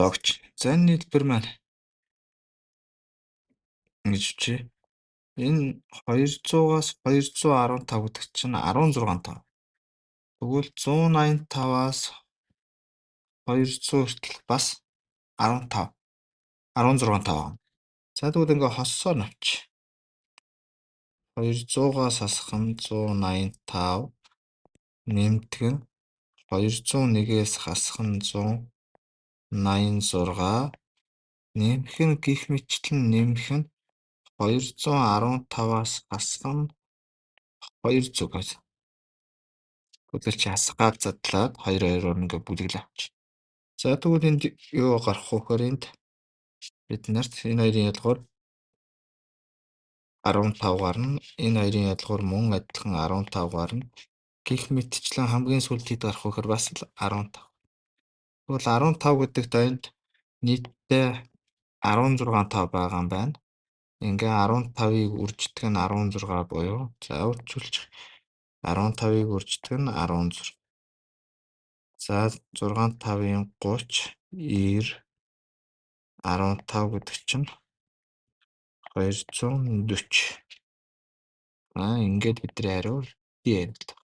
логч. За энэ нийлбэр маань ингэж чи энэ 200-аас 215 гэдэг чинь 16 тав. Тэгвэл 185-аас 200 хүртэл бас 15 16 тав. За тэгвэл ингээ хоссоор навч. 200-аас хасах нь 185 нэмдэг нь 201-ээс хасах нь 186 нэмэх нь гих мэтчлэн нэмэх нь 215-аас хасах нь 200 гэж. Тэгвэл чи хасгаад задлаад 2-2-оор ингээ бүлэглээ авч. За тэгвэл энд юу гарах вэ гэхээр энд бид нарт энэ хоёрын ялгуур 15 гарна. Энэ хоёрын ялгуур мөн адилхан 15 гарна. Гих мэтчлэн хамгийн сүүлд хэд гарах вэ гэхээр бас л 15. Тэгвэл 15 гэдэг донд нийтдээ 16 тав байгаа юм байна. Ингээ 15-ыг үрждэг нь 16 буюу за үржүүлж 15-ыг үрждэг нь 16. За 6-5-ын 30 90 15 гэдэг чинь 240. Ингээд бидний хариу D байна л да.